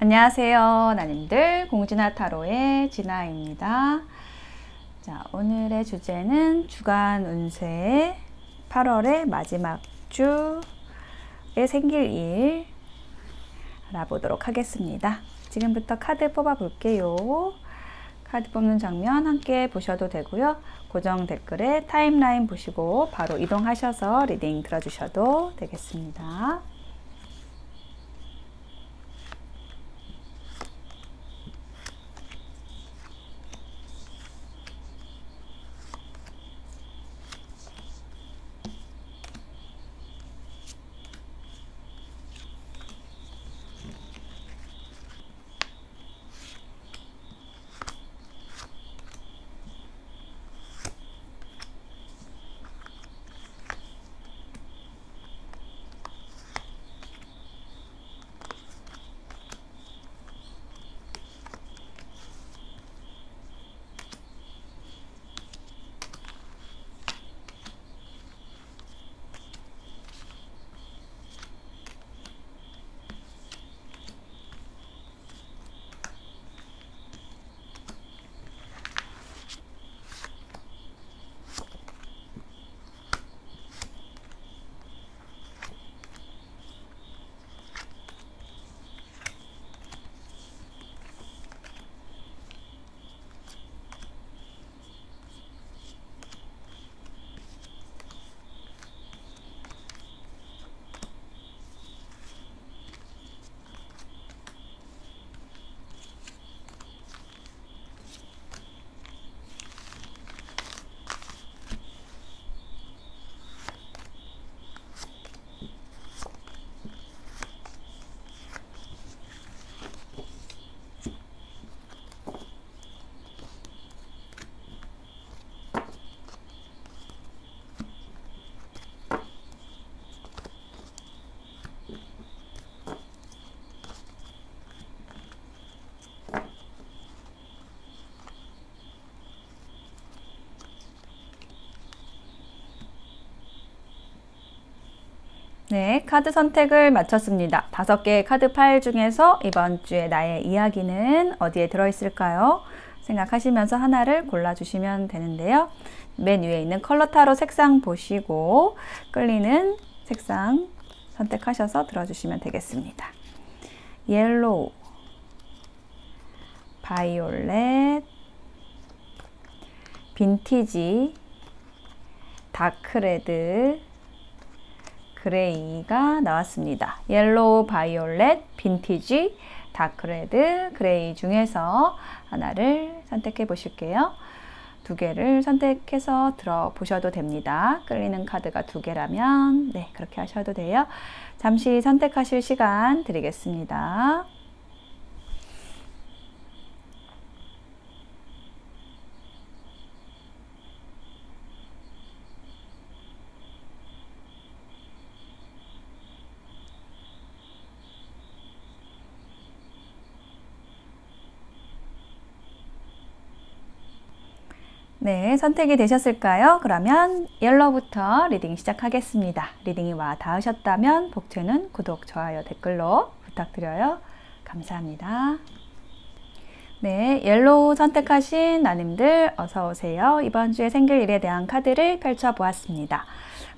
안녕하세요, 나님들. 공진아 타로의 진아입니다. 자, 오늘의 주제는 주간 운세 8월의 마지막 주에 생길 일 알아보도록 하겠습니다. 지금부터 카드 뽑아 볼게요. 카드 뽑는 장면 함께 보셔도 되고요. 고정 댓글에 타임라인 보시고 바로 이동하셔서 리딩 들어주셔도 되겠습니다. 네, 카드 선택을 마쳤습니다. 5개의 카드 파일 중에서 이번 주에 나의 이야기는 어디에 들어있을까요? 생각하시면서 하나를 골라주시면 되는데요. 맨 위에 있는 컬러 타로 색상 보시고 끌리는 색상 선택하셔서 들어주시면 되겠습니다. 옐로우, 바이올렛, 빈티지, 다크레드, 그레이가 나왔습니다. 옐로우, 바이올렛, 빈티지, 다크레드, 그레이 중에서 하나를 선택해 보실게요. 2개를 선택해서 들어보셔도 됩니다. 끌리는 카드가 2개라면 네, 그렇게 하셔도 돼요. 잠시 선택하실 시간 드리겠습니다. 네, 선택이 되셨을까요? 그러면 옐로우부터 리딩 시작하겠습니다. 리딩이 와 닿으셨다면 복채는 구독, 좋아요, 댓글로 부탁드려요. 감사합니다. 네, 옐로우 선택하신 나님들 어서 오세요. 이번 주에 생길 일에 대한 카드를 펼쳐 보았습니다.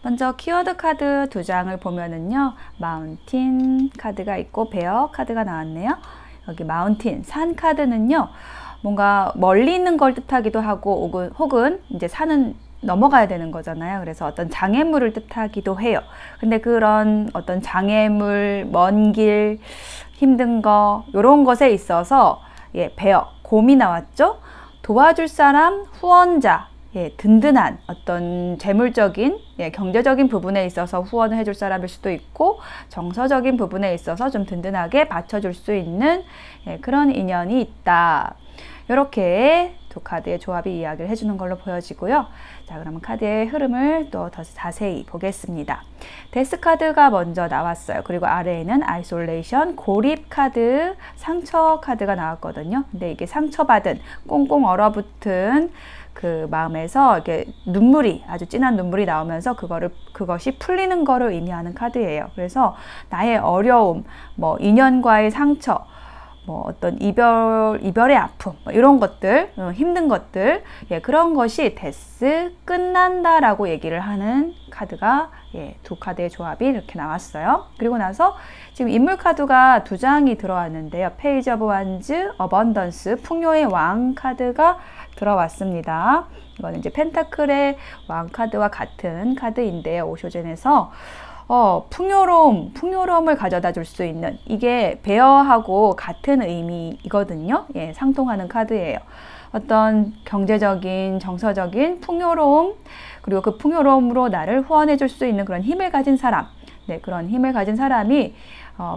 먼저 키워드 카드 2장을 보면은요, 마운틴 카드가 있고 베어 카드가 나왔네요. 여기 마운틴, 산 카드는요, 뭔가 멀리 있는 걸 뜻하기도 하고 혹은 이제 산은 넘어가야 되는 거잖아요. 그래서 어떤 장애물을 뜻하기도 해요. 근데 그런 어떤 장애물, 먼 길, 힘든 거 이런 것에 있어서 베어, 곰이 나왔죠. 도와줄 사람, 후원자, 든든한 어떤 재물적인, 경제적인 부분에 있어서 후원을 해줄 사람일 수도 있고 정서적인 부분에 있어서 좀 든든하게 받쳐줄 수 있는 그런 인연이 있다. 이렇게 2카드의 조합이 이야기를 해주는 걸로 보여지고요. 자, 그러면 카드의 흐름을 또 더 자세히 보겠습니다. 데스 카드가 먼저 나왔어요. 그리고 아래에는 아이솔레이션, 고립 카드, 상처 카드가 나왔거든요. 근데 이게 상처받은, 꽁꽁 얼어붙은 그 마음에서 이렇게 눈물이, 아주 진한 눈물이 나오면서 그것이 풀리는 거를 의미하는 카드예요. 그래서 나의 어려움, 인연과의 상처, 뭐 어떤 이별의 아픔, 뭐 이런 것들, 힘든 것들, 예, 그런 것이 데스, 끝난다라고 얘기를 하는 카드가, 예, 두 카드의 조합이 이렇게 나왔어요. 그리고 나서 지금 인물 카드가 두 장이 들어왔는데요. 페이지 오브 완즈, 어번던스, 풍요의 왕 카드가 들어왔습니다. 이거는 이제 펜타클의 왕 카드와 같은 카드인데요. 오쇼젠에서 풍요로움을 가져다 줄 수 있는, 이게 베어하고 같은 의미이거든요. 예, 상통하는 카드예요. 어떤 경제적인, 정서적인 풍요로움, 그리고 그 풍요로움으로 나를 후원해 줄 수 있는 그런 힘을 가진 사람, 네, 그런 힘을 가진 사람이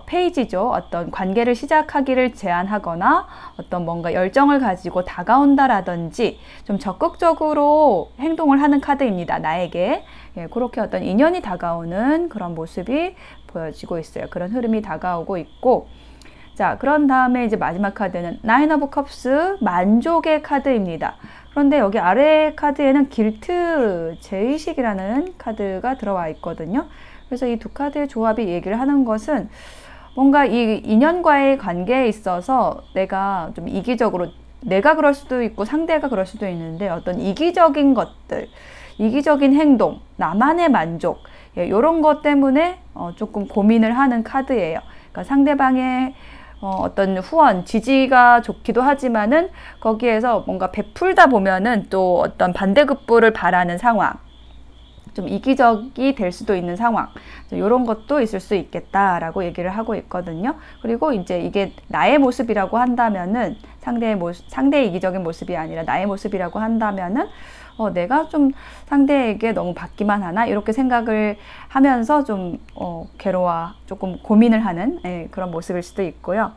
페이지죠. 어떤 관계를 시작하기를 제안하거나 어떤 뭔가 열정을 가지고 다가온다라든지 좀 적극적으로 행동을 하는 카드입니다. 나에게. 예, 그렇게 어떤 인연이 다가오는 그런 모습이 보여지고 있어요. 그런 흐름이 다가오고 있고, 자, 그런 다음에 이제 마지막 카드는 나인 오브 컵스, 만족의 카드입니다. 그런데 여기 아래 카드에는 길트, 죄의식이라는 카드가 들어와 있거든요. 그래서 이 두 카드의 조합이 얘기를 하는 것은 뭔가 이 인연과의 관계에 있어서 내가 좀 이기적으로, 내가 그럴 수도 있고 상대가 그럴 수도 있는데 어떤 이기적인 것들, 이기적인 행동, 나만의 만족, 예, 이런 것 때문에 조금 고민을 하는 카드예요. 그러니까 상대방의 어떤 후원, 지지가 좋기도 하지만은 거기에서 뭔가 베풀다 보면은 또 어떤 반대급부를 바라는 상황, 좀 이기적이 될 수도 있는 상황, 이런 것도 있을 수 있겠다라고 얘기를 하고 있거든요. 그리고 이제 이게 나의 모습이라고 한다면은 상대의 이기적인 모습이 아니라 나의 모습이라고 한다면은 내가 좀 상대에게 너무 받기만 하나 이렇게 생각을 하면서 좀 조금 고민을 하는, 예, 그런 모습일 수도 있고요.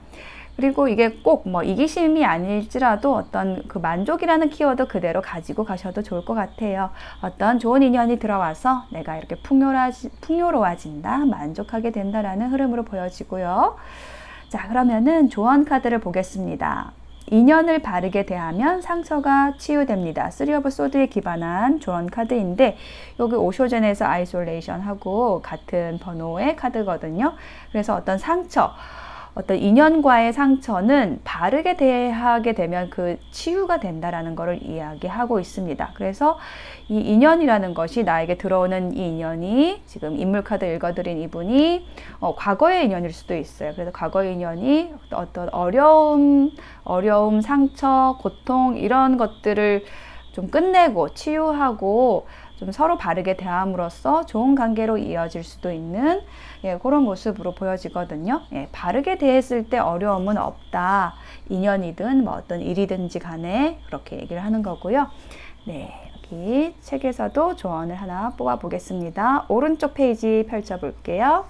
그리고 이게 꼭 뭐 이기심이 아닐지라도 어떤 그 만족이라는 키워드 그대로 가지고 가셔도 좋을 것 같아요. 어떤 좋은 인연이 들어와서 내가 이렇게 풍요로워진다, 만족하게 된다라는 흐름으로 보여지고요. 자, 그러면은 조언 카드를 보겠습니다. 인연을 바르게 대하면 상처가 치유됩니다. 3 오브 소드에 기반한 조언 카드인데 여기 오쇼젠에서 아이솔레이션하고 같은 번호의 카드거든요. 그래서 어떤 상처, 어떤 인연과의 상처는 바르게 대하게 되면 그 치유가 된다라는 것을 이야기하고 있습니다. 그래서 이 인연이라는 것이, 나에게 들어오는 이 인연이, 지금 인물 카드 읽어드린 이분이 과거의 인연일 수도 있어요. 그래서 과거의 인연이 어떤 어려움, 상처, 고통 이런 것들을 좀 끝내고 치유하고 좀 서로 바르게 대함으로써 좋은 관계로 이어질 수도 있는, 예, 그런 모습으로 보여지거든요. 예, 바르게 대했을 때 어려움은 없다. 인연이든 뭐 어떤 일이든지 간에 그렇게 얘기를 하는 거고요. 네, 여기 책에서도 조언을 하나 뽑아 보겠습니다. 오른쪽 페이지 펼쳐 볼게요.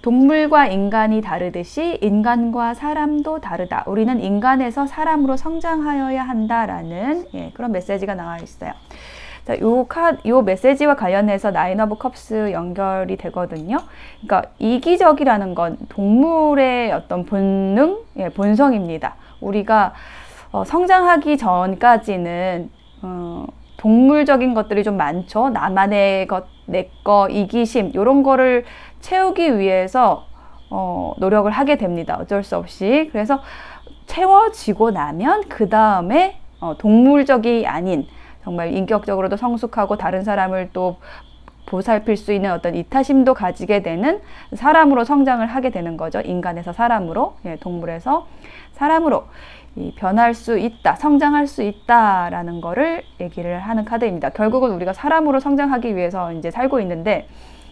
동물과 인간이 다르듯이 인간과 사람도 다르다. 우리는 인간에서 사람으로 성장하여야 한다라는, 예, 그런 메시지가 나와 있어요. 자, 요 메시지와 관련해서 나인 오브 컵스 연결이 되거든요. 그러니까 이기적이라는 건 동물의 어떤 본능, 예, 본성입니다. 우리가 성장하기 전까지는 동물적인 것들이 좀 많죠. 나만의 것, 내 거, 이기심 이런 거를 채우기 위해서 노력을 하게 됩니다. 어쩔 수 없이. 그래서 채워지고 나면 그 다음에 동물적이 아닌 정말 인격적으로도 성숙하고 다른 사람을 또 보살필 수 있는 어떤 이타심도 가지게 되는 사람으로 성장을 하게 되는 거죠. 인간에서 사람으로, 예, 동물에서 사람으로 변할 수 있다, 성장할 수 있다라는 거를 얘기를 하는 카드입니다. 결국은 우리가 사람으로 성장하기 위해서 이제 살고 있는데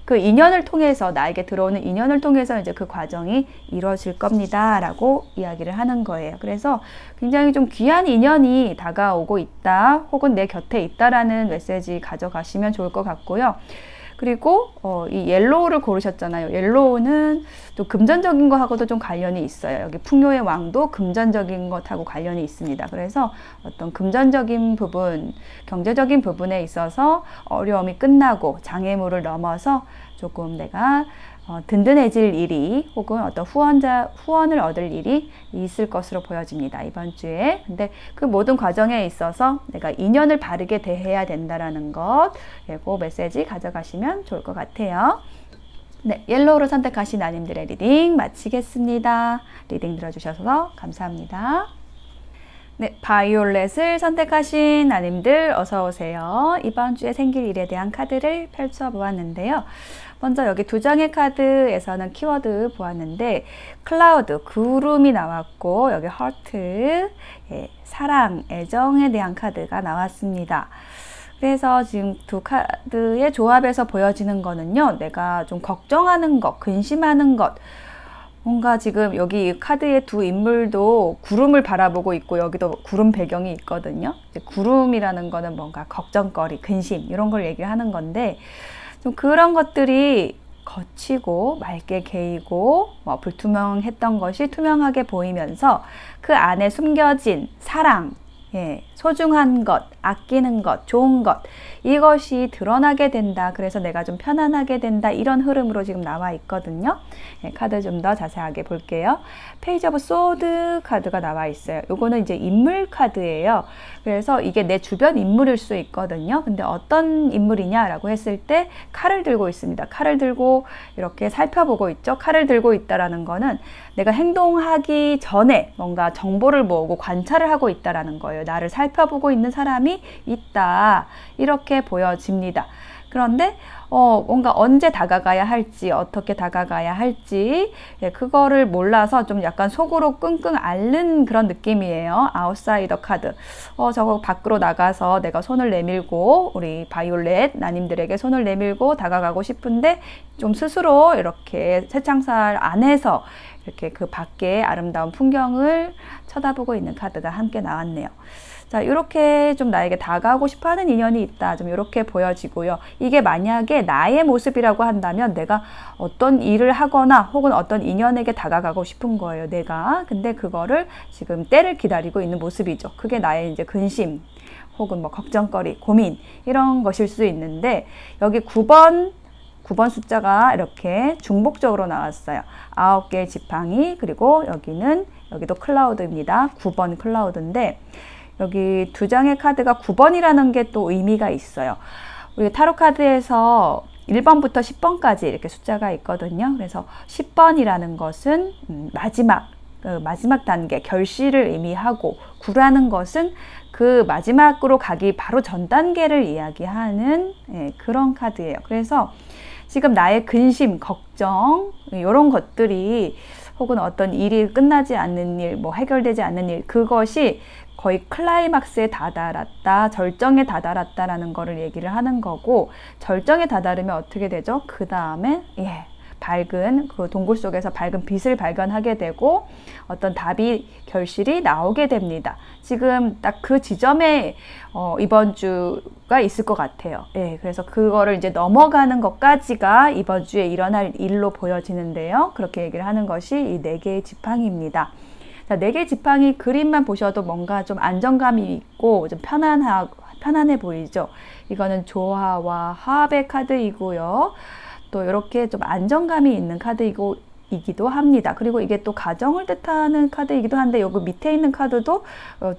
그 인연을 통해서, 나에게 들어오는 인연을 통해서 이제 그 과정이 이루어질 겁니다 라고 이야기를 하는 거예요. 그래서 굉장히 좀 귀한 인연이 다가오고 있다, 혹은 내 곁에 있다라는 메시지 가져가시면 좋을 것 같고요. 그리고 이 옐로우를 고르셨잖아요. 옐로우는 또 금전적인 것하고도 좀 관련이 있어요. 여기 풍요의 왕도 금전적인 것하고 관련이 있습니다. 그래서 어떤 금전적인 부분, 경제적인 부분에 있어서 어려움이 끝나고 장애물을 넘어서 조금 내가 든든해질 일이, 혹은 어떤 후원을 얻을 일이 있을 것으로 보여집니다. 이번 주에. 근데 그 모든 과정에 있어서 내가 인연을 바르게 대해야 된다라는 것, 그 메시지 가져가시면 좋을 것 같아요. 네, 옐로우를 선택하신 아님들의 리딩 마치겠습니다. 리딩 들어주셔서 감사합니다. 네, 바이올렛을 선택하신 아님들 어서 오세요. 이번 주에 생길 일에 대한 카드를 펼쳐 보았는데요. 먼저 여기 두 장의 카드에서는 키워드 보았는데 클라우드, 구름이 나왔고 여기 하트, 사랑, 애정에 대한 카드가 나왔습니다. 그래서 지금 두 카드의 조합에서 보여지는 거는요, 내가 좀 걱정하는 것, 근심하는 것, 뭔가 지금 여기 카드의 두 인물도 구름을 바라보고 있고 여기도 구름 배경이 있거든요. 구름이라는 거는 뭔가 걱정거리, 근심 이런 걸 얘기를 하는 건데 좀 그런 것들이 거치고 맑게 개이고 불투명했던 것이 투명하게 보이면서 그 안에 숨겨진 사랑, 소중한 것, 아끼는 것, 좋은 것 이것이 드러나게 된다. 그래서 내가 좀 편안하게 된다. 이런 흐름으로 지금 나와 있거든요. 카드 좀 더 자세하게 볼게요. 페이지 오브 소드 카드가 나와 있어요. 요거는 이제 인물 카드예요. 그래서 이게 내 주변 인물일 수 있거든요. 근데 어떤 인물이냐라고 했을 때 칼을 들고 있습니다. 칼을 들고 이렇게 살펴보고 있죠. 칼을 들고 있다라는 거는 내가 행동하기 전에 뭔가 정보를 모으고 관찰을 하고 있다라는 거예요. 나를 살펴보고 있는 사람이 있다. 이렇게 보여집니다. 그런데 뭔가 언제 다가가야 할지 어떻게 다가가야 할지 그거를 몰라서 좀 약간 속으로 끙끙 앓는 그런 느낌이에요. 아웃사이더 카드. 저거 밖으로 나가서 내가 손을 내밀고 우리 바이올렛 나님들에게 손을 내밀고 다가가고 싶은데 좀 스스로 이렇게 새창살 안에서 이렇게 그 밖에 아름다운 풍경을 쳐다보고 있는 카드가 함께 나왔네요. 자, 이렇게 좀 나에게 다가오고 싶어 하는 인연이 있다. 좀 이렇게 보여지고요. 이게 만약에 나의 모습이라고 한다면 내가 어떤 일을 하거나 혹은 어떤 인연에게 다가가고 싶은 거예요. 내가. 근데 그거를 지금 때를 기다리고 있는 모습이죠. 그게 나의 이제 근심 혹은 뭐 걱정거리, 고민 이런 것일 수 있는데 여기 9번 숫자가 이렇게 중복적으로 나왔어요. 9개의 지팡이 그리고 여기도 클라우드입니다. 9번 클라우드인데 여기 두 장의 카드가 9번이라는 게 또 의미가 있어요. 우리 타로 카드에서 1번부터 10번까지 이렇게 숫자가 있거든요. 그래서 10번이라는 것은 마지막 단계, 결실을 의미하고 9라는 것은 그 마지막으로 가기 바로 전 단계를 이야기하는 그런 카드예요. 그래서 지금 나의 근심, 걱정 이런 것들이 혹은 어떤 일이 끝나지 않는 일, 뭐 해결되지 않는 일 그것이 거의 클라이막스에 다다랐다, 절정에 다다랐다라는 거를 얘기를 하는 거고 절정에 다다르면 어떻게 되죠? 그 다음에 밝은 그 동굴 속에서 밝은 빛을 발견하게 되고 어떤 답이 결실이 나오게 됩니다. 지금 딱 그 지점에 이번 주가 있을 것 같아요. 그래서 그거를 이제 넘어가는 것까지가 이번 주에 일어날 일로 보여지는데요. 그렇게 얘기를 하는 것이 이 4개의 지팡이입니다. 자, 4개의 지팡이 그림만 보셔도 뭔가 좀 안정감이 있고 좀 편안해 보이죠. 이거는 조화와 화합의 카드이고요. 또 이렇게 좀 안정감이 있는 카드이기도 합니다. 그리고 이게 또 가정을 뜻하는 카드이기도 한데 여기 밑에 있는 카드도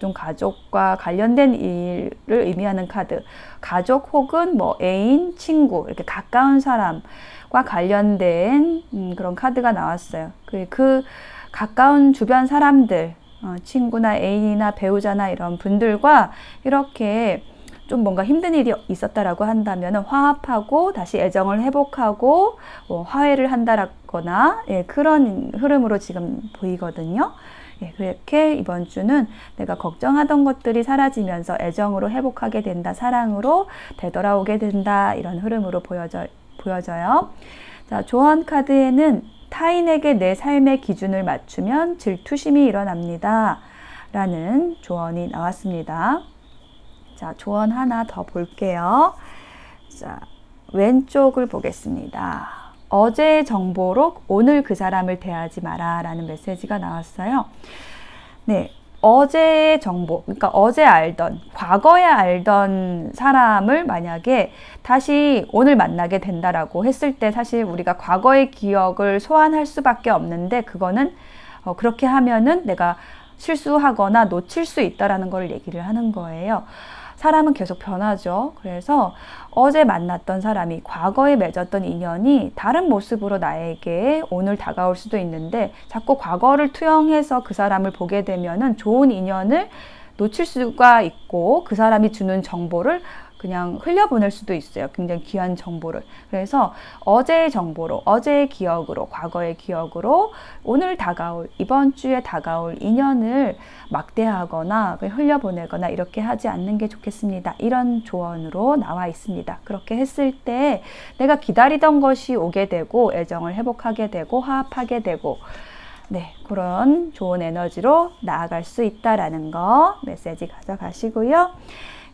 좀 가족과 관련된 일을 의미하는 카드. 가족 혹은 뭐 애인, 친구 이렇게 가까운 사람과 관련된 그런 카드가 나왔어요. 그 가까운 주변 사람들, 친구나 애인이나 배우자나 이런 분들과 이렇게 좀 뭔가 힘든 일이 있었다라고 한다면 화합하고 다시 애정을 회복하고 화해를 한다라거나 그런 흐름으로 지금 보이거든요. 그렇게 이번 주는 내가 걱정하던 것들이 사라지면서 애정으로 회복하게 된다, 사랑으로 되돌아오게 된다 이런 흐름으로 보여져요. 자, 조언 카드에는 타인에게 내 삶의 기준을 맞추면 질투심이 일어납니다. 라는 조언이 나왔습니다. 자, 조언 하나 더 볼게요. 자, 왼쪽을 보겠습니다. 어제의 정보로 오늘 그 사람을 대하지 마라 라는 메시지가 나왔어요. 네. 어제의 정보, 그러니까 어제 알던, 과거에 알던 사람을 만약에 다시 오늘 만나게 된다라고 했을 때 사실 우리가 과거의 기억을 소환할 수밖에 없는데 그거는 그렇게 하면은 내가 실수하거나 놓칠 수 있다라는 걸 얘기를 하는 거예요. 사람은 계속 변하죠. 그래서 어제 만났던 사람이 과거에 맺었던 인연이 다른 모습으로 나에게 오늘 다가올 수도 있는데 자꾸 과거를 투영해서 그 사람을 보게 되면은 좋은 인연을 놓칠 수가 있고 그 사람이 주는 정보를 그냥 흘려보낼 수도 있어요. 굉장히 귀한 정보를. 그래서 어제의 정보로, 어제의 기억으로, 과거의 기억으로 오늘 다가올, 이번 주에 다가올 인연을 막대하거나 흘려보내거나 이렇게 하지 않는 게 좋겠습니다. 이런 조언으로 나와 있습니다. 그렇게 했을 때 내가 기다리던 것이 오게 되고 애정을 회복하게 되고 화합하게 되고 네, 그런 좋은 에너지로 나아갈 수 있다라는 거 메시지 가져가시고요.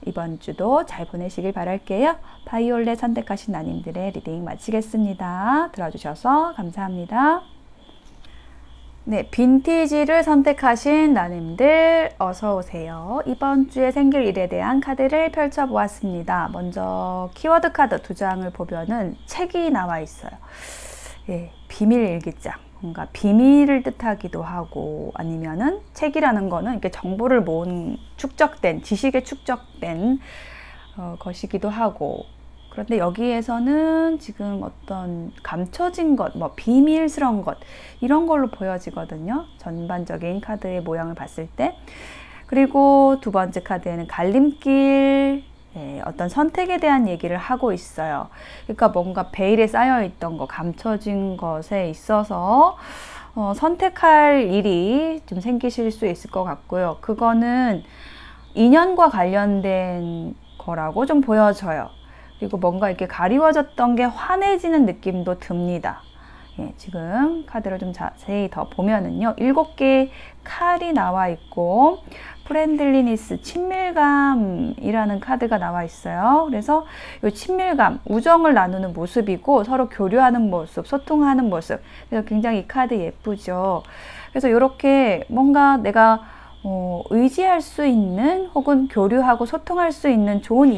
이번 주도 잘 보내시길 바랄게요. 바이올렛 선택하신 나님들의 리딩 마치겠습니다. 들어주셔서 감사합니다. 네, 빈티지를 선택하신 나님들 어서 오세요. 이번 주에 생길 일에 대한 카드를 펼쳐보았습니다. 먼저 키워드 카드 2장을 보면은 책이 나와 있어요. 예, 비밀 일기장. 뭔가 비밀을 뜻하기도 하고 아니면은 책이라는 거는 이렇게 정보를 모은 축적된 지식에 축적된 것이기도 하고 그런데 여기에서는 지금 어떤 감춰진 것, 뭐 비밀스러운 것 이런 걸로 보여지거든요. 전반적인 카드의 모양을 봤을 때. 그리고 두 번째 카드에는 갈림길 네, 어떤 선택에 대한 얘기를 하고 있어요. 그러니까 뭔가 베일에 쌓여있던 거, 감춰진 것에 있어서 선택할 일이 좀 생기실 수 있을 것 같고요. 그거는 인연과 관련된 거라고 좀 보여져요. 그리고 뭔가 이렇게 가리워졌던 게 환해지는 느낌도 듭니다. 예, 지금 카드를 좀 자세히 더 보면은요. 7개의 칼이 나와 있고 프렌들리니스, 친밀감이라는 카드가 나와 있어요. 그래서 이 친밀감, 우정을 나누는 모습이고 서로 교류하는 모습, 소통하는 모습. 그래서 굉장히 이 카드 예쁘죠. 그래서 이렇게 뭔가 내가 의지할 수 있는 혹은 교류하고 소통할 수 있는 좋은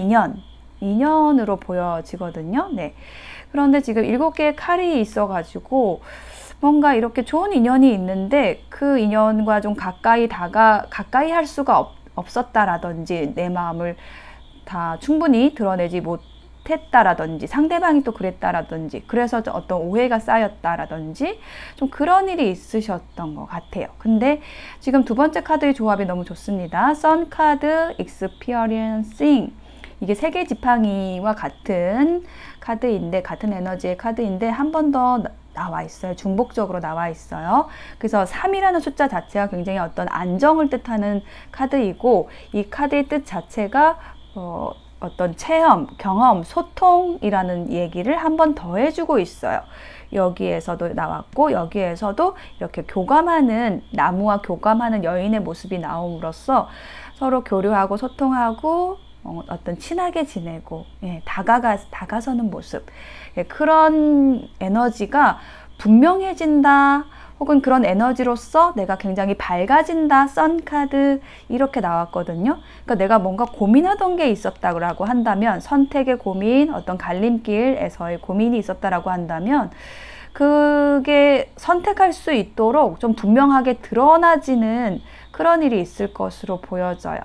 인연으로 보여지거든요. 네. 그런데 지금 7개의 칼이 있어가지고 뭔가 이렇게 좋은 인연이 있는데 그 인연과 좀 가까이 할 수가 없었다라든지 내 마음을 다 충분히 드러내지 못했다라든지 상대방이 또 그랬다라든지 그래서 어떤 오해가 쌓였다라든지 좀 그런 일이 있으셨던 것 같아요. 근데 지금 두 번째 카드의 조합이 너무 좋습니다. 선 카드, experiencing 이게 세계 지팡이와 같은 카드인데 같은 에너지의 카드인데 한 번 더 나와 있어요. 중복적으로 나와 있어요. 그래서 3이라는 숫자 자체가 굉장히 어떤 안정을 뜻하는 카드이고 이 카드의 뜻 자체가 어떤 체험, 경험, 소통이라는 얘기를 한 번 더 해주고 있어요. 여기에서도 나왔고 여기에서도 이렇게 교감하는 나무와 교감하는 여인의 모습이 나옴으로써 서로 교류하고 소통하고 어떤 친하게 지내고 예, 다가서는 모습 예, 그런 에너지가 분명해진다 혹은 그런 에너지로서 내가 굉장히 밝아진다 선카드 이렇게 나왔거든요. 그러니까 내가 뭔가 고민하던 게 있었다고 한다면 선택의 고민 어떤 갈림길에서의 고민이 있었다라고 한다면 그게 선택할 수 있도록 좀 분명하게 드러나지는 그런 일이 있을 것으로 보여져요.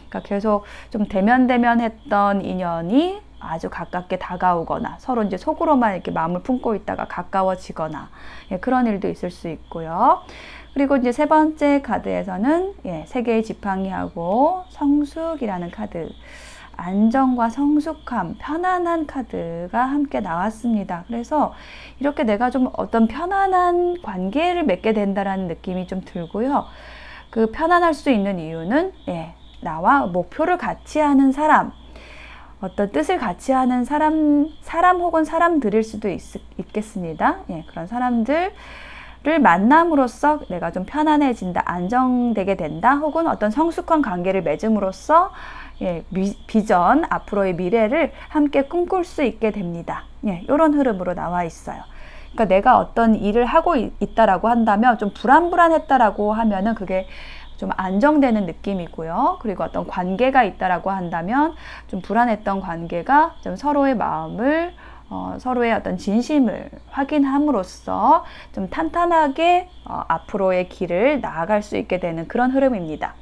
그러니까 계속 좀 대면했던 인연이 아주 가깝게 다가오거나 서로 이제 속으로만 이렇게 마음을 품고 있다가 가까워지거나 예, 그런 일도 있을 수 있고요. 그리고 이제 세 번째 카드에서는 예, 세 개의 지팡이하고 성숙이라는 카드 안정과 성숙함, 편안한 카드가 함께 나왔습니다. 그래서 이렇게 내가 좀 어떤 편안한 관계를 맺게 된다라는 느낌이 좀 들고요. 그 편안할 수 있는 이유는 예, 나와 목표를 같이 하는 사람, 어떤 뜻을 같이 하는 사람 혹은 사람들일 수도 있겠습니다. 예, 그런 사람들을 만남으로써 내가 좀 편안해진다, 안정되게 된다, 혹은 어떤 성숙한 관계를 맺음으로써 예, 비전, 앞으로의 미래를 함께 꿈꿀 수 있게 됩니다. 예, 이런 흐름으로 나와 있어요. 그러니까 내가 어떤 일을 하고 있다라고 한다면 좀 불안했다라고 하면은 그게 좀 안정되는 느낌이고요. 그리고 어떤 관계가 있다라고 한다면 좀 불안했던 관계가 좀 서로의 마음을 서로의 어떤 진심을 확인함으로써 좀 탄탄하게 앞으로의 길을 나아갈 수 있게 되는 그런 흐름입니다.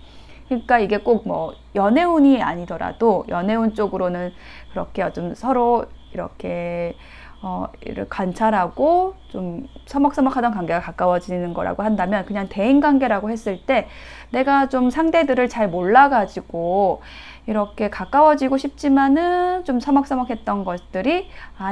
그러니까 이게 꼭 뭐 연애운이 아니더라도 연애운 쪽으로는 그렇게 좀 서로 이렇게 이를 관찰하고 좀 서먹서먹하던 관계가 가까워지는 거라고 한다면, 그냥 대인관계라고 했을 때 내가 좀 상대들을 잘 몰라가지고 이렇게 가까워지고 싶지만은 좀 서먹서먹했던 것들이,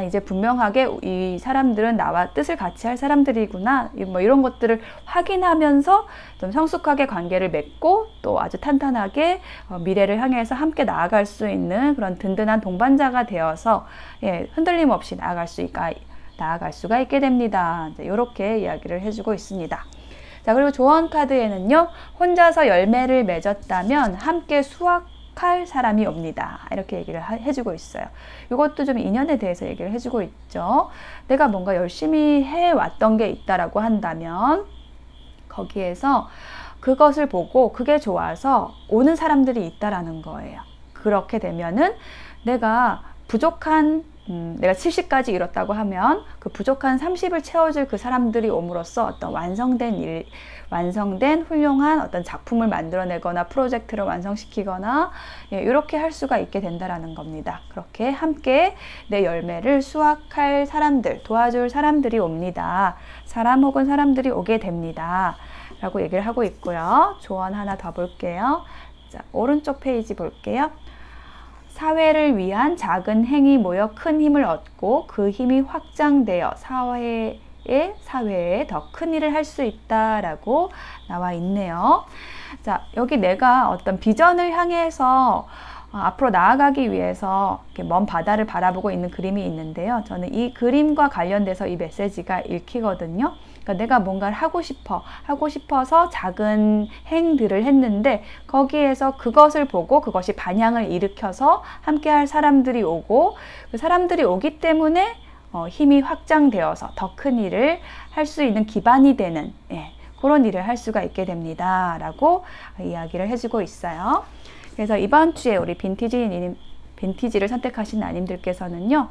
이제 분명하게 이 사람들은 나와 뜻을 같이 할 사람들이구나, 뭐 이런 것들을 확인하면서 좀 성숙하게 관계를 맺고 또 아주 탄탄하게 미래를 향해서 함께 나아갈 수 있는 그런 든든한 동반자가 되어서 흔들림 없이 나아갈 수가 있게 됩니다. 이렇게 이야기를 해주고 있습니다. 자, 그리고 조언 카드에는요, 혼자서 열매를 맺었다면 함께 수확할 사람이 옵니다. 이렇게 얘기를 해주고 있어요. 이것도 좀 인연에 대해서 얘기를 해주고 있죠. 내가 뭔가 열심히 해왔던 게 있다라고 한다면 거기에서 그것을 보고 그게 좋아서 오는 사람들이 있다라는 거예요. 그렇게 되면은 내가 부족한 내가 70까지 이뤘다고 하면 그 부족한 30을 채워줄 그 사람들이 옴으로써 어떤 완성된 훌륭한 어떤 작품을 만들어내거나 프로젝트를 완성시키거나 이렇게 할 수가 있게 된다라는 겁니다. 그렇게 함께 내 열매를 수확할 사람들, 도와줄 사람들이 옵니다. 사람 혹은 사람들이 오게 됩니다. 라고 얘기를 하고 있고요. 조언 하나 더 볼게요. 자, 오른쪽 페이지 볼게요. 사회를 위한 작은 행이 모여 큰 힘을 얻고 그 힘이 확장되어 사회에 더 큰 일을 할 수 있다라고 나와 있네요. 자, 여기 내가 어떤 비전을 향해서 앞으로 나아가기 위해서 이렇게 먼 바다를 바라보고 있는 그림이 있는데요. 저는 이 그림과 관련돼서 이 메시지가 읽히거든요. 그러니까 내가 뭔가를 하고 싶어서 작은 행들을 했는데 거기에서 그것을 보고 그것이 반향을 일으켜서 함께 할 사람들이 오고, 그 사람들이 오기 때문에 힘이 확장되어서 더 큰 일을 할 수 있는 기반이 되는 그런 일을 할 수가 있게 됩니다. 라고 이야기를 해주고 있어요. 그래서 이번 주에 우리 빈티지를 선택하신 나님들께서는요,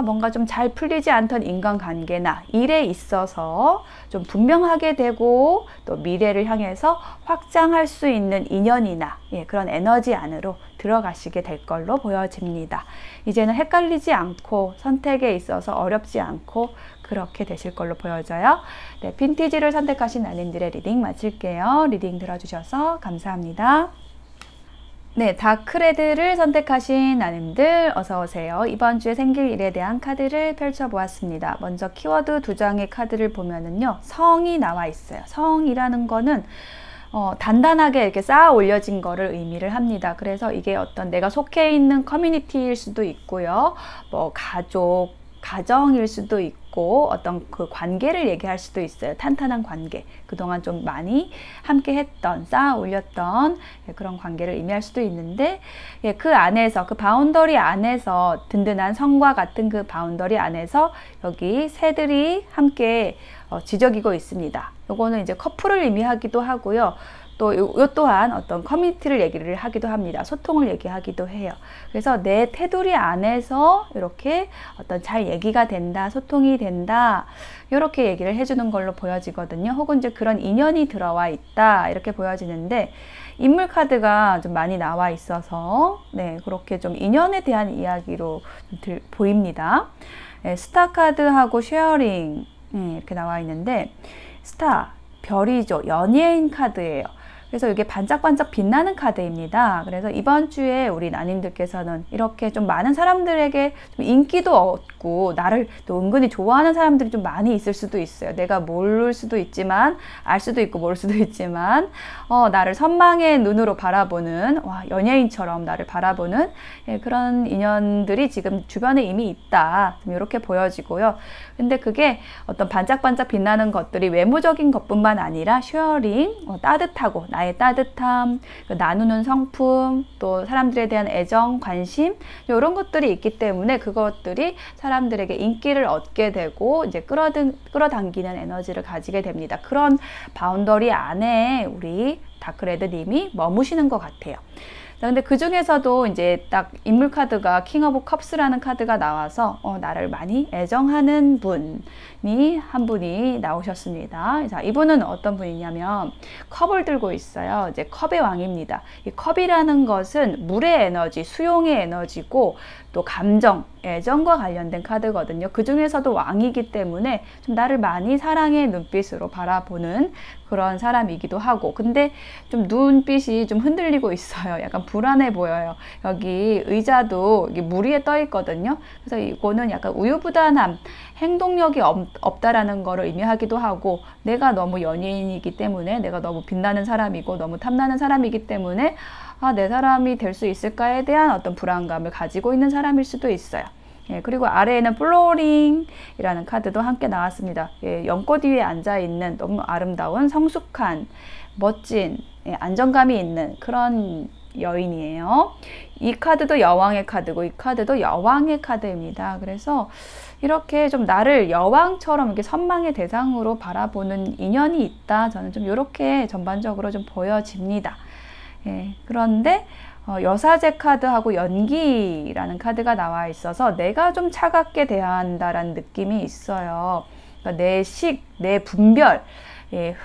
뭔가 좀 잘 풀리지 않던 인간관계나 일에 있어서 좀 분명하게 되고 또 미래를 향해서 확장할 수 있는 인연이나 그런 에너지 안으로 들어가시게 될 걸로 보여집니다. 이제는 헷갈리지 않고 선택에 있어서 어렵지 않고 그렇게 되실 걸로 보여져요. 네, 빈티지를 선택하신 나님들의 리딩 마칠게요. 리딩 들어주셔서 감사합니다. 네, 다크레드를 선택하신 나님들 어서오세요. 이번 주에 생길 일에 대한 카드를 펼쳐보았습니다. 먼저 키워드 2장의 카드를 보면은요, 성이 나와 있어요. 성이라는 거는 단단하게 이렇게 쌓아 올려진 거를 의미를 합니다. 그래서 이게 어떤 내가 속해 있는 커뮤니티일 수도 있고요, 뭐 가정일 수도 있고 어떤 그 관계를 얘기할 수도 있어요. 탄탄한 관계, 그동안 좀 많이 함께 했던, 쌓아 올렸던 그런 관계를 의미할 수도 있는데, 그 안에서, 그 바운더리 안에서, 든든한 성과 같은 그 바운더리 안에서 여기 새들이 함께 지저귀고 있습니다. 요거는 이제 커플을 의미하기도 하고요, 또 요 또한 어떤 커뮤니티를 얘기를 하기도 합니다. 소통을 얘기하기도 해요. 그래서 내 테두리 안에서 이렇게 어떤 잘 얘기가 된다, 소통이 된다, 이렇게 얘기를 해주는 걸로 보여지거든요. 혹은 이제 그런 인연이 들어와 있다, 이렇게 보여지는데, 인물 카드가 좀 많이 나와 있어서 그렇게 좀 인연에 대한 이야기로 보입니다. 스타 카드하고 쉐어링 이렇게 나와 있는데, 스타, 별이죠. 연예인 카드예요. 그래서 이게 반짝반짝 빛나는 카드입니다. 그래서 이번 주에 우리 나님들께서는 이렇게 좀 많은 사람들에게 좀 인기도 얻고 나를 또 은근히 좋아하는 사람들이 좀 많이 있을 수도 있어요. 내가 모를 수도 있지만, 알 수도 있고 모를 수도 있지만 나를 선망의 눈으로 바라보는, 연예인처럼 나를 바라보는 그런 인연들이 지금 주변에 이미 있다, 좀 이렇게 보여지고요. 근데 그게 어떤 반짝반짝 빛나는 것들이 외모적인 것뿐만 아니라 쉐어링, 따뜻하고 나의 따뜻함, 나누는 성품, 또 사람들에 대한 애정, 관심, 이런 것들이 있기 때문에 그것들이 사람들에게 인기를 얻게 되고 이제 끌어당기는 에너지를 가지게 됩니다. 그런 바운더리 안에 우리 다크레드님이 머무시는 것 같아요. 자, 근데 그 중에서도 이제 딱 인물 카드가 킹 오브 컵스라는 카드가 나와서 나를 많이 애정하는 분이 한 분이 나오셨습니다. 자, 이분은 어떤 분이냐면 컵을 들고 있어요. 이제 컵의 왕입니다. 이 컵이라는 것은 물의 에너지, 수용의 에너지고 또 감정, 애정과 관련된 카드거든요. 그 중에서도 왕이기 때문에 좀 나를 많이 사랑의 눈빛으로 바라보는 그런 사람이기도 하고, 근데 좀 눈빛이 좀 흔들리고 있어요. 약간 불안해 보여요. 여기 의자도 여기 물 위에 떠 있거든요. 그래서 이거는 약간 우유부단함, 행동력이 없다라는 거를 의미하기도 하고, 내가 너무 연예인이기 때문에, 내가 너무 빛나는 사람이고 너무 탐나는 사람이기 때문에 내 사람이 될 수 있을까에 대한 어떤 불안감을 가지고 있는 사람일 수도 있어요. 예, 그리고 아래에는 플로링이라는 카드도 함께 나왔습니다. 예, 연꽃 위에 앉아있는 너무 아름다운 성숙한 멋진 안정감이 있는 그런 여인이에요. 이 카드도 여왕의 카드고 이 카드도 여왕의 카드입니다. 그래서 이렇게 좀 나를 여왕처럼 이렇게 선망의 대상으로 바라보는 인연이 있다. 저는 좀 이렇게 전반적으로 좀 보여집니다. 예, 그런데 여사제 카드하고 연기라는 카드가 나와 있어서 내가 좀 차갑게 대해야 한다라는 느낌이 있어요. 그러니까 내 식, 내 분별, 예,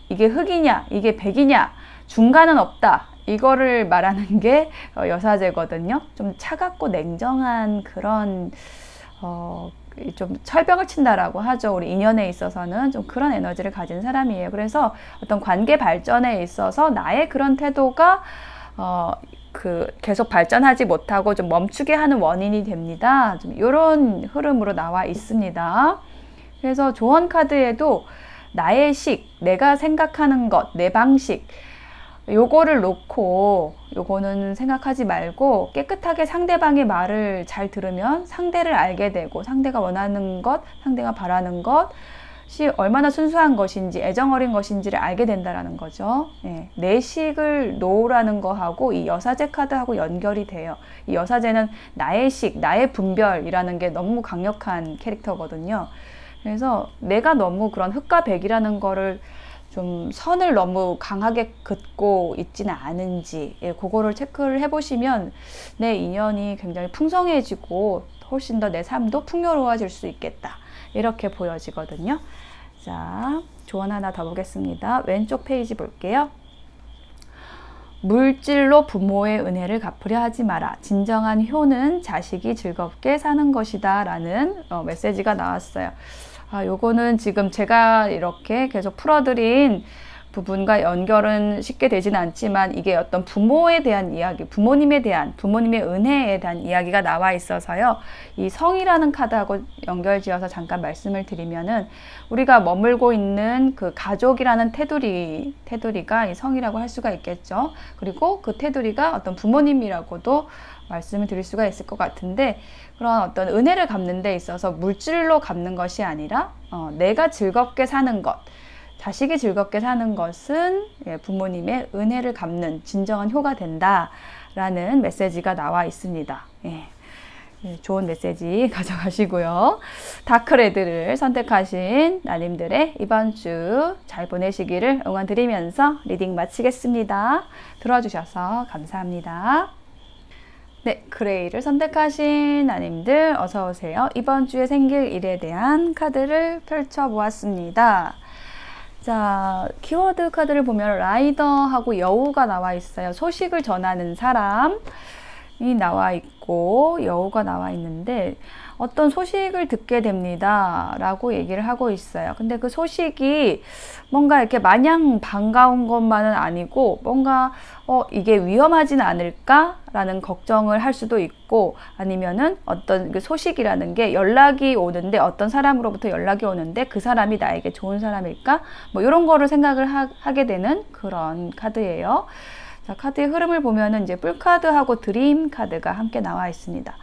이게 흑이냐, 이게 백이냐, 중간은 없다. 이거를 말하는 게 여사제거든요. 좀 차갑고 냉정한 그런 좀 철벽을 친다라고 하죠. 우리 인연에 있어서는 좀 그런 에너지를 가진 사람이에요. 그래서 어떤 관계 발전에 있어서 나의 그런 태도가 계속 발전하지 못하고 좀 멈추게 하는 원인이 됩니다. 좀 이런 흐름으로 나와 있습니다. 그래서 조언 카드에도 나의 식, 내가 생각하는 것, 내 방식, 요거를 놓고 요거는 생각하지 말고 깨끗하게 상대방의 말을 잘 들으면 상대를 알게 되고, 상대가 원하는 것, 상대가 바라는 것이 얼마나 순수한 것인지, 애정 어린 것인지를 알게 된다라는 거죠. 예, 내 식을 놓으라는 거하고 이 여사제 카드하고 연결이 돼요. 이 여사제는 나의 식, 나의 분별이라는 게 너무 강력한 캐릭터거든요. 그래서 내가 너무 그런 흑과 백이라는 거를 좀 선을 너무 강하게 긋고 있지는 않은지, 예, 그거를 체크를 해보시면 내 인연이 굉장히 풍성해지고 훨씬 더 내 삶도 풍요로워질 수 있겠다, 이렇게 보여지거든요. 자, 조언 하나 더 보겠습니다. 왼쪽 페이지 볼게요. 물질로 부모의 은혜를 갚으려 하지 마라. 진정한 효는 자식이 즐겁게 사는 것이다 라는 메시지가 나왔어요. 요거는 지금 제가 이렇게 계속 풀어드린 부분과 연결은 쉽게 되지는 않지만, 이게 어떤 부모에 대한 이야기, 부모님의 은혜에 대한 이야기가 나와 있어서요. 이 성이라는 카드하고 연결지어서 잠깐 말씀을 드리면은, 우리가 머물고 있는 그 가족이라는 테두리가 이 성이라고 할 수가 있겠죠. 그리고 그 테두리가 어떤 부모님이라고도 말씀을 드릴 수가 있을 것 같은데, 그런 어떤 은혜를 갚는 데 있어서 물질로 갚는 것이 아니라 내가 즐겁게 사는 것, 자식이 즐겁게 사는 것은 부모님의 은혜를 갚는 진정한 효가 된다라는 메시지가 나와 있습니다. 예. 좋은 메시지 가져가시고요. 다크레드를 선택하신 나님들의 이번 주 잘 보내시기를 응원드리면서 리딩 마치겠습니다. 들어주셔서 감사합니다. 네, 그레이를 선택하신 나님들 어서 오세요. 이번 주에 생길 일에 대한 카드를 펼쳐보았습니다. 자, 키워드 카드를 보면 라이더하고 여우가 나와 있어요. 소식을 전하는 사람이 나와 있고 여우가 나와 있는데, 어떤 소식을 듣게 됩니다 라고 얘기를 하고 있어요. 근데 그 소식이 뭔가 이렇게 마냥 반가운 것만은 아니고, 뭔가 이게 위험하진 않을까 라는 걱정을 할 수도 있고, 아니면은 어떤 그 소식이라는 게 연락이 오는데, 어떤 사람으로부터 연락이 오는데 그 사람이 나에게 좋은 사람일까, 뭐 이런 거를 생각을 하게 되는 그런 카드예요. 자, 카드의 흐름을 보면은 이제 뿔카드하고 드림 카드가 함께 나와 있습니다.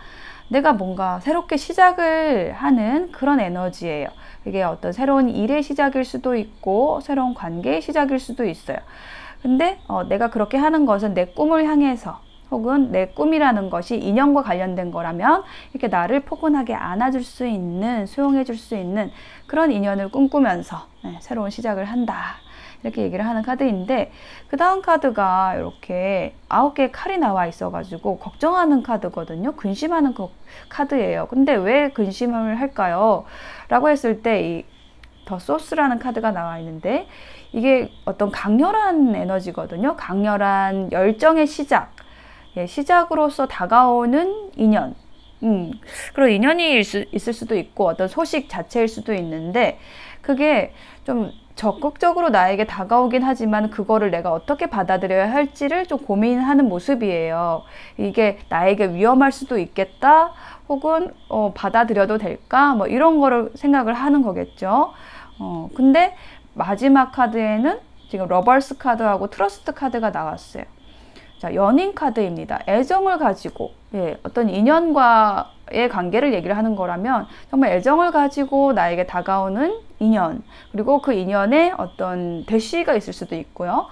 내가 뭔가 새롭게 시작을 하는 그런 에너지예요. 이게 어떤 새로운 일의 시작일 수도 있고 새로운 관계의 시작일 수도 있어요. 근데 내가 그렇게 하는 것은 내 꿈을 향해서, 혹은 내 꿈이라는 것이 인연과 관련된 거라면 이렇게 나를 포근하게 안아줄 수 있는, 수용해 줄 수 있는 그런 인연을 꿈꾸면서 새로운 시작을 한다, 이렇게 얘기를 하는 카드인데, 그 다음 카드가 이렇게 9개의 칼이 나와 있어가지고 걱정하는 카드거든요. 근심하는 카드예요. 근데 왜 근심을 할까요? 라고 했을 때 이 더 소스라는 카드가 나와 있는데, 이게 어떤 강렬한 에너지거든요. 강렬한 열정의 시작, 시작으로서 다가오는 인연, 그런 인연이 있을 수도 있고 어떤 소식 자체일 수도 있는데, 그게 좀 적극적으로 나에게 다가오긴 하지만 그거를 내가 어떻게 받아들여야 할지를 좀 고민하는 모습이에요. 이게 나에게 위험할 수도 있겠다, 혹은 받아들여도 될까, 뭐 이런 거를 생각을 하는 거겠죠. 근데 마지막 카드에는 지금 러버스 카드하고 트러스트 카드가 나왔어요. 자, 연인 카드입니다. 애정을 가지고, 어떤 인연과의 관계를 얘기를 하는 거라면 정말 애정을 가지고 나에게 다가오는 인연, 그리고 그 인연에 어떤 대시가 있을 수도 있고요.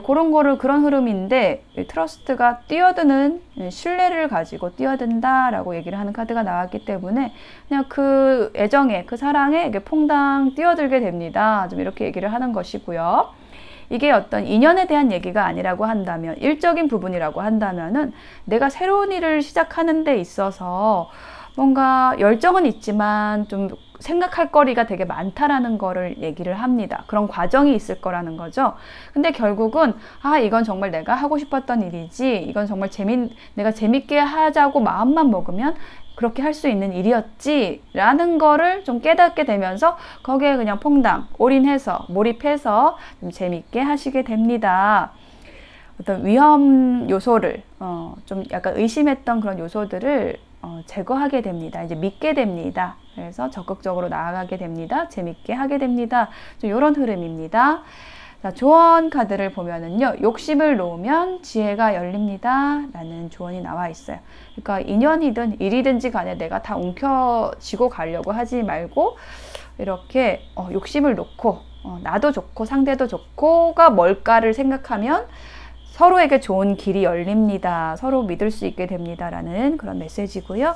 그런 거를, 그런 흐름인데, 트러스트가 뛰어드는, 신뢰를 가지고 뛰어든다라고 얘기를 하는 카드가 나왔기 때문에 그냥 그 애정에, 그 사랑에 퐁당 뛰어들게 됩니다. 좀 이렇게 얘기를 하는 것이고요. 이게 어떤 인연에 대한 얘기가 아니라고 한다면, 일적인 부분이라고 한다면은 내가 새로운 일을 시작하는 데 있어서 뭔가 열정은 있지만 좀 생각할 거리가 되게 많다라는 거를 얘기를 합니다. 그런 과정이 있을 거라는 거죠. 근데 결국은 이건 정말 내가 하고 싶었던 일이지, 이건 정말 내가 재밌게 하자고 마음만 먹으면 그렇게 할 수 있는 일이었지 라는 거를 좀 깨닫게 되면서 거기에 그냥 퐁당 올인해서, 몰입해서 좀 재밌게 하시게 됩니다. 어떤 위험 요소를, 좀 약간 의심했던 그런 요소들을 제거하게 됩니다. 이제 믿게 됩니다. 그래서 적극적으로 나아가게 됩니다. 재밌게 하게 됩니다. 좀 이런 흐름입니다. 자, 조언 카드를 보면은요, 욕심을 놓으면 지혜가 열립니다 라는 조언이 나와 있어요. 그러니까 인연이든 일이든지 간에 내가 다 움켜쥐고 가려고 하지 말고, 이렇게 욕심을 놓고, 나도 좋고 상대도 좋고가 뭘까를 생각하면 서로에게 좋은 길이 열립니다. 서로 믿을 수 있게 됩니다 라는 그런 메시지고요.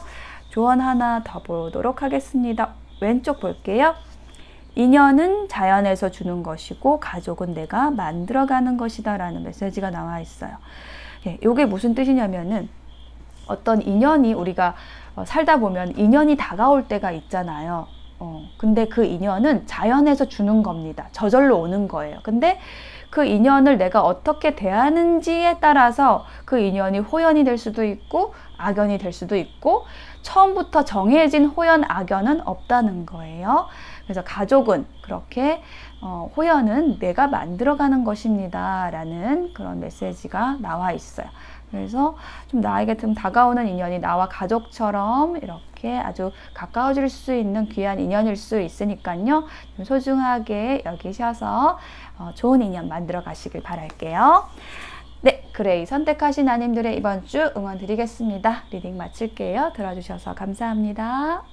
조언 하나 더 보도록 하겠습니다. 왼쪽 볼게요. 인연은 자연에서 주는 것이고 가족은 내가 만들어가는 것이다 라는 메시지가 나와 있어요. 이게 무슨 뜻이냐면은, 어떤 인연이, 우리가 살다 보면 인연이 다가올 때가 있잖아요. 근데 그 인연은 자연에서 주는 겁니다. 저절로 오는 거예요. 근데 그 인연을 내가 어떻게 대하는지에 따라서 그 인연이 호연이 될 수도 있고 악연이 될 수도 있고, 처음부터 정해진 호연 악연은 없다는 거예요. 그래서 가족은 그렇게 호연은 내가 만들어가는 것입니다 라는 그런 메시지가 나와 있어요. 그래서 좀 나에게 좀 다가오는 인연이 나와 가족처럼 이렇게 아주 가까워질 수 있는 귀한 인연일 수 있으니까요, 좀 소중하게 여기셔서 좋은 인연 만들어 가시길 바랄게요. 네, 그레이 선택하신 아님들의 이번 주 응원 드리겠습니다. 리딩 마칠게요. 들어주셔서 감사합니다.